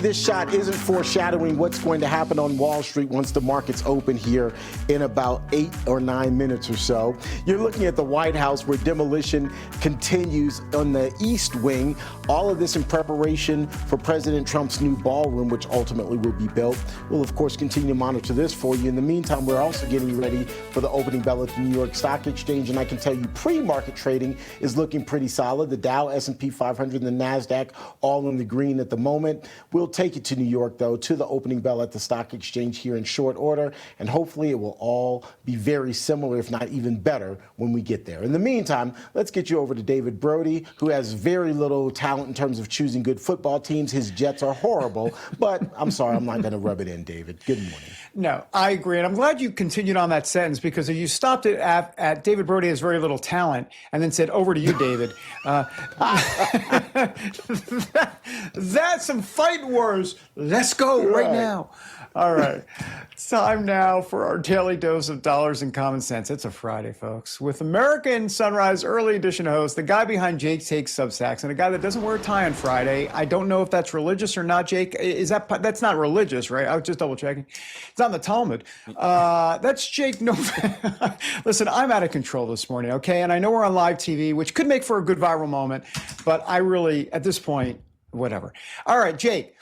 this shot isn't foreshadowing what's going to happen on Wall Street once the markets open here in about 8 or 9 minutes or so. You're looking at the White House where demolition continues on the East Wing. All of this in preparation for President Trump's new ballroom, which ultimately will be built. We'll, of course, continue to monitor this for you. In the meantime, we're also getting ready for the opening bell at the New York Stock Exchange, and I can tell you pre-market trading is looking pretty solid. The Dow, S&P 500, and the NASDAQ all in the green at the moment. We'll take it to New York, though, to the opening bell at the Stock Exchange here in short order, and hopefully it will all be very similar, if not even better, when we get there. In the meantime, let's get you over to David Brody, who has very little talent in terms of choosing good football teams. His Jets are horrible, but I'm sorry, I'm not going to rub it in, David. Good morning. No, I agree. And I'm glad you continued on that sentence, because if you stopped it at David Brody has very little talent and then said, over to you, David, that's some fight words. Let's go right now. All right. It's time now for our daily dose of dollars and common sense. It's a Friday, folks, with American Sunrise Early Edition host, the guy behind Jake Takes Substacks, and a guy that doesn't wear a tie on Friday. I don't know if that's religious or not, Jake. That's not religious, right? I was just double checking. It's not in the Talmud. That's Jake Novak. Listen, I'm out of control this morning, okay? And I know we're on live TV, which could make for a good viral moment, but I really, at this point, whatever. All right, Jake.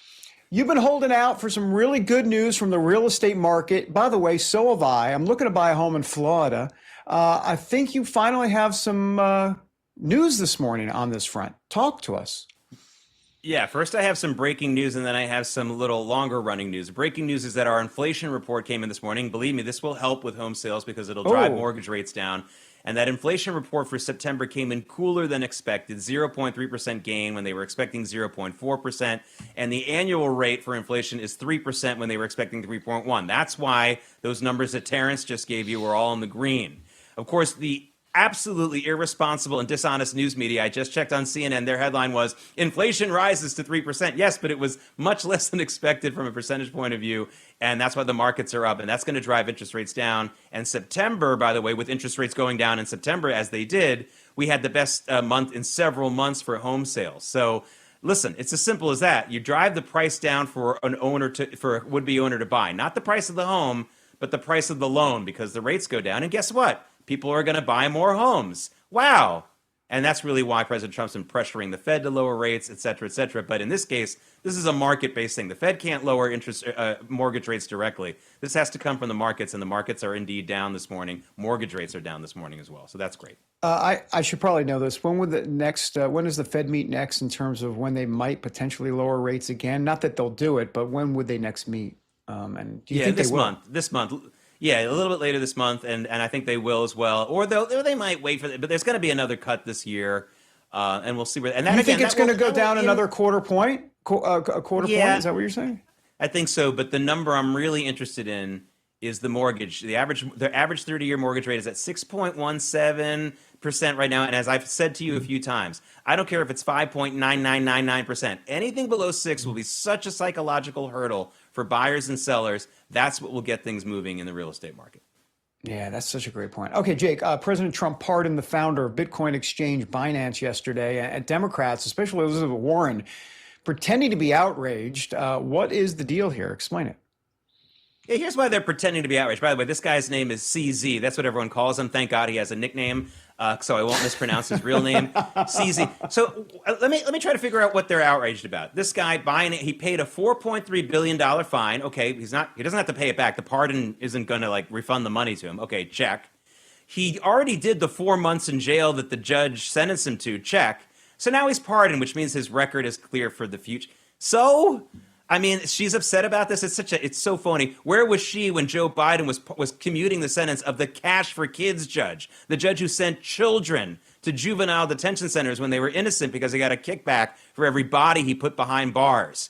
You've been holding out for some really good news from the real estate market. By the way, so have I. I'm looking to buy a home in Florida. I think you finally have some news this morning on this front. Talk to us. Yeah, first I have some breaking news, and then I have some little longer running news. Breaking news is that our inflation report came in this morning. Believe me, this will help with home sales because it'll drive mortgage rates down. And that inflation report for September came in cooler than expected, 0.3% gain when they were expecting 0.4%. And the annual rate for inflation is 3% when they were expecting 3.1%. That's why those numbers that Terrence just gave you were all in the green. Of course, the absolutely irresponsible and dishonest news media, I just checked on CNN, their headline was, inflation rises to 3%. Yes, but it was much less than expected from a percentage point of view, and that's why the markets are up, and that's going to drive interest rates down. And September, by the way, with interest rates going down in September as they did, we had the best month in several months for home sales. So listen, it's as simple as that. You drive the price down for an owner for a would-be owner to buy, not the price of the home, but the price of the loan, because the rates go down. And guess what? People are going to buy more homes. Wow. And that's really why President Trump's been pressuring the Fed to lower rates, et cetera, et cetera. But in this case, this is a market-based thing. The Fed can't lower mortgage rates directly. This has to come from the markets, and the markets are indeed down this morning. Mortgage rates are down this morning as well. So that's great. I should probably know this. When would the next? When does the Fed meet next in terms of when they might potentially lower rates again? Not that they'll do it, but when would they next meet? And do you think this they will? month. This month. Yeah, a little bit later this month, and I think they will as well. Or they might wait for it, but there's going to be another cut this year, and we'll see where. And that, you think it's going to go down another quarter point? A quarter point? Is that what you're saying? I think so, but the number I'm really interested in is the mortgage. The average 30-year mortgage rate is at 6.17% right now, and as I've said to you a few times, I don't care if it's 5.9999%. Anything below 6 will be such a psychological hurdle for buyers and sellers. That's what will get things moving in the real estate market. Yeah, that's such a great point. Okay, Jake, President Trump pardoned the founder of Bitcoin exchange Binance yesterday, and Democrats, especially Elizabeth Warren, pretending to be outraged. What is the deal here? Explain it. Yeah, here's why they're pretending to be outraged. By the way, this guy's name is CZ. That's what everyone calls him. Thank God he has a nickname, so I won't mispronounce his real name, CZ. So let me try to figure out what they're outraged about. This guy buying it, he paid a $4.3 billion fine. Okay, he doesn't have to pay it back. The pardon isn't going to refund the money to him. Okay, check. He already did the 4 months in jail that the judge sentenced him to. Check. So now he's pardoned, which means his record is clear for the future. So, I mean, she's upset about this. It's so phony. Where was she when Joe Biden was commuting the sentence of the Cash for Kids judge, the judge who sent children to juvenile detention centers when they were innocent because he got a kickback for every body he put behind bars?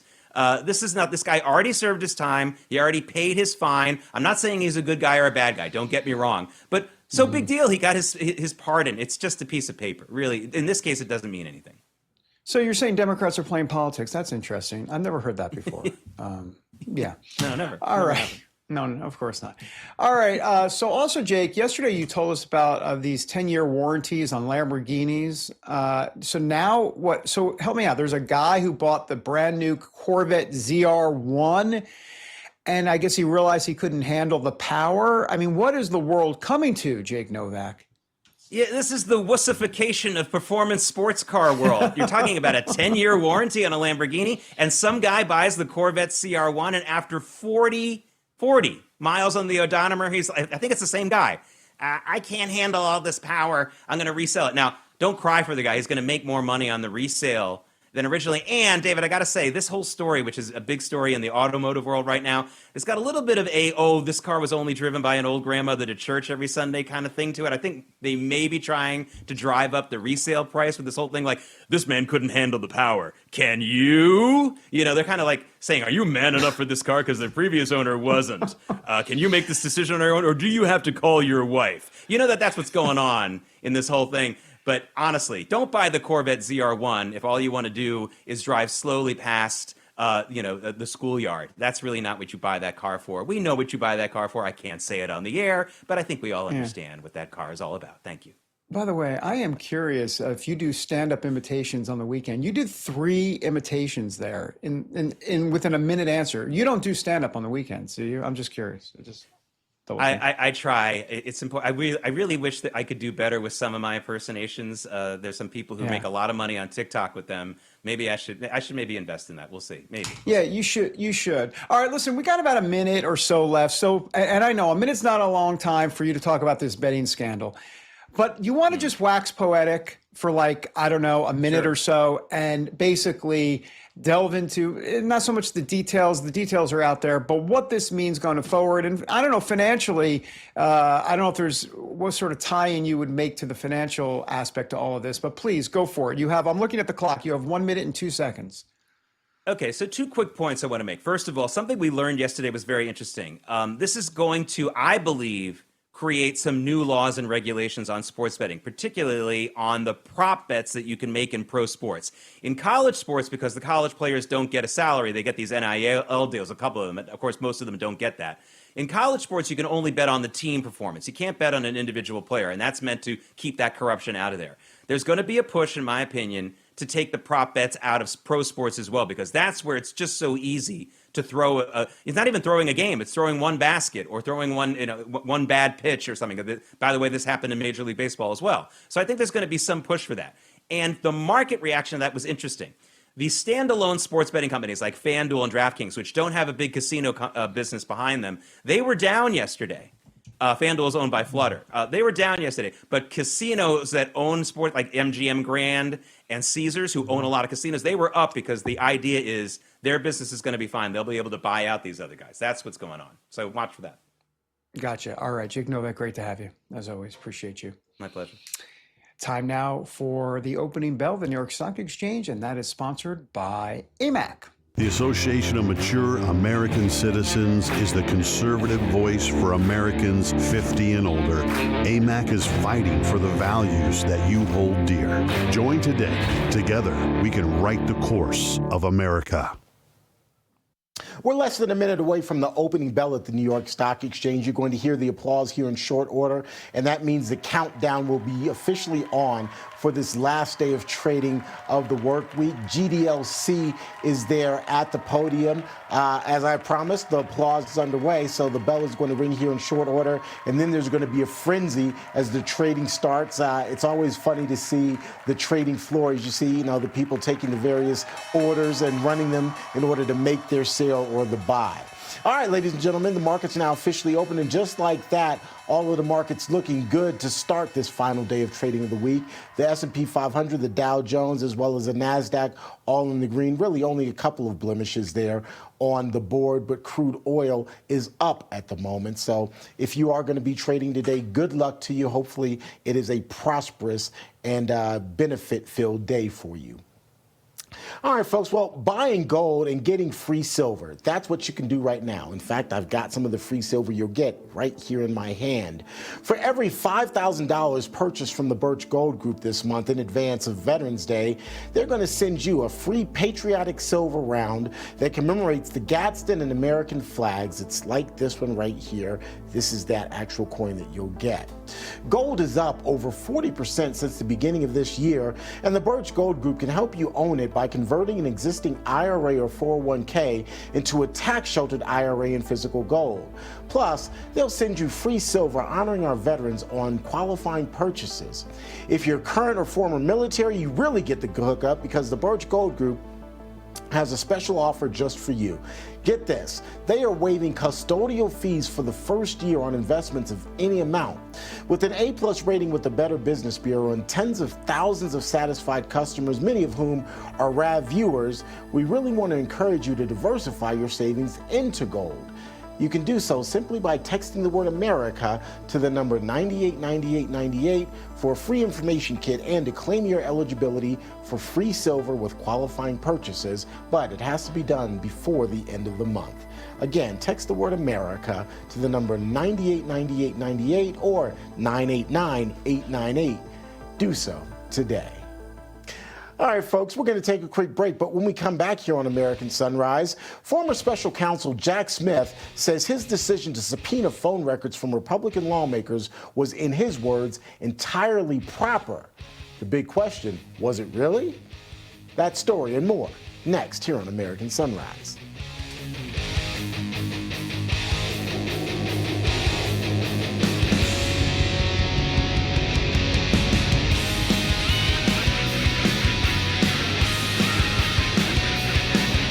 This guy already served his time. He already paid his fine. I'm not saying he's a good guy or a bad guy. Don't get me wrong. But so big deal. He got his pardon. It's just a piece of paper. Really, in this case, it doesn't mean anything. So you're saying Democrats are playing politics. That's interesting. I've never heard that before. Yeah. No, never. All right. No, no, of course not. All right. So also, Jake, yesterday you told us about these 10-year warranties on Lamborghinis. So now what? So help me out. There's a guy who bought the brand new Corvette ZR1, and I guess he realized he couldn't handle the power. I mean, what is the world coming to, Jake Novak? Yeah, this is the wussification of performance sports car world. You're talking about a 10-year warranty on a Lamborghini, and some guy buys the Corvette CR1, and after 40 miles on the odometer, I think it's the same guy. I can't handle all this power. I'm going to resell it. Now, don't cry for the guy. He's going to make more money on the resale than originally. And David, I got to say, this whole story, which is a big story in the automotive world right now, it's got a little bit of this car was only driven by an old grandmother to church every Sunday kind of thing to it. I think they may be trying to drive up the resale price with this whole thing like, this man couldn't handle the power. Can you? You know, they're kind of like saying, are you man enough for this car because the previous owner wasn't? Can you make this decision on your own, or do you have to call your wife? You know that's what's going on in this whole thing. But honestly, don't buy the Corvette ZR1 if all you want to do is drive slowly past, the schoolyard. That's really not what you buy that car for. We know what you buy that car for. I can't say it on the air, but I think we all understand what that car is all about. Thank you. By the way, I am curious if you do stand-up imitations on the weekend. You did 3 imitations there in within a minute answer. You don't do stand-up on the weekends, do you? I'm just curious. I try. It's important. I really wish that I could do better with some of my impersonations. There's some people who make a lot of money on TikTok with them. Maybe I should maybe invest in that. We'll see. Maybe. Yeah, you should. All right, listen, we got about a minute or so left. So, and I know a minute's not a long time for you to talk about this betting scandal, but you want to just wax poetic for like, I don't know, a minute or so, and basically delve into not so much the details are out there, but what this means going forward. And I don't know, financially, I don't know if there's what sort of tie-in you would make to the financial aspect to all of this, but please go for it. I'm looking at the clock. You have 1 minute and 2 seconds. Okay, so 2 quick points I want to make. First of all, something we learned yesterday was very interesting. This is going to, I believe, create some new laws and regulations on sports betting, particularly on the prop bets that you can make in pro sports. In college sports, because the college players don't get a salary, they get these NIL deals, a couple of them. Of course, most of them don't get that. In college sports, you can only bet on the team performance. You can't bet on an individual player, and that's meant to keep that corruption out of there. There's going to be a push, in my opinion, to take the prop bets out of pro sports as well, because that's where it's just so easy to throw it's not even throwing a game, it's throwing one basket or throwing one bad pitch or something. By the way, this happened in Major League Baseball as well. So I think there's going to be some push for that. And the market reaction to that was interesting. These standalone sports betting companies like FanDuel and DraftKings, which don't have a big casino business behind them, they were down yesterday. FanDuel is owned by Flutter. They were down yesterday, but casinos that own sport like MGM Grand and Caesars, who own a lot of casinos, they were up because the idea is their business is going to be fine. They'll be able to buy out these other guys. That's what's going on. So watch for that. Gotcha. All right, Jake Novak, great to have you. As always, appreciate you. My pleasure. Time now for the opening bell of the New York Stock Exchange, and that is sponsored by AMAC. The Association of Mature American Citizens is the conservative voice for Americans 50 and older. AMAC is fighting for the values that you hold dear. Join today. Together, we can write the course of America. We're less than a minute away from the opening bell at the New York Stock Exchange. You're going to hear the applause here in short order, and that means the countdown will be officially on for this last day of trading of the work week. GDLC is there at the podium. As I promised, the applause is underway, so the bell is going to ring here in short order, and then there's going to be a frenzy as the trading starts. It's always funny to see the trading floor, as you see, the people taking the various orders and running them in order to make their sale or the buy. All right, ladies and gentlemen, the market's now officially open, and just like that, all of the markets looking good to start this final day of trading of the week. The S&P 500, the Dow Jones, as well as the NASDAQ, all in the green. Really only a couple of blemishes there on the board, but crude oil is up at the moment. So if you are going to be trading today, good luck to you. Hopefully it is a prosperous and benefit-filled day for you. All right, folks, well, buying gold and getting free silver, that's what you can do right now. In fact, I've got some of the free silver you'll get right here in my hand. For every $5,000 purchased from the Birch Gold Group this month in advance of Veterans Day, they're going to send you a free patriotic silver round that commemorates the Gadsden and American flags. It's like this one right here. This is that actual coin that you'll get. Gold is up over 40% since the beginning of this year, and the Birch Gold Group can help you own it by converting an existing IRA or 401k into a tax-sheltered IRA in physical gold. Plus, they'll send you free silver honoring our veterans on qualifying purchases. If you're current or former military, you really get the hookup because the Birch Gold Group has a special offer just for you. Get this, they are waiving custodial fees for the first year on investments of any amount. With an A+ rating with the Better Business Bureau and tens of thousands of satisfied customers, many of whom are RAV viewers, we really want to encourage you to diversify your savings into gold. You can do so simply by texting the word America to the number 989898 for a free information kit and to claim your eligibility for free silver with qualifying purchases, but it has to be done before the end of the month. Again, text the word America to the number 989898 or 989898. Do so today. All right, folks, we're going to take a quick break, but when we come back here on American Sunrise, former special counsel Jack Smith says his decision to subpoena phone records from Republican lawmakers was, in his words, entirely proper. The big question, was it really? That story and more next here on American Sunrise.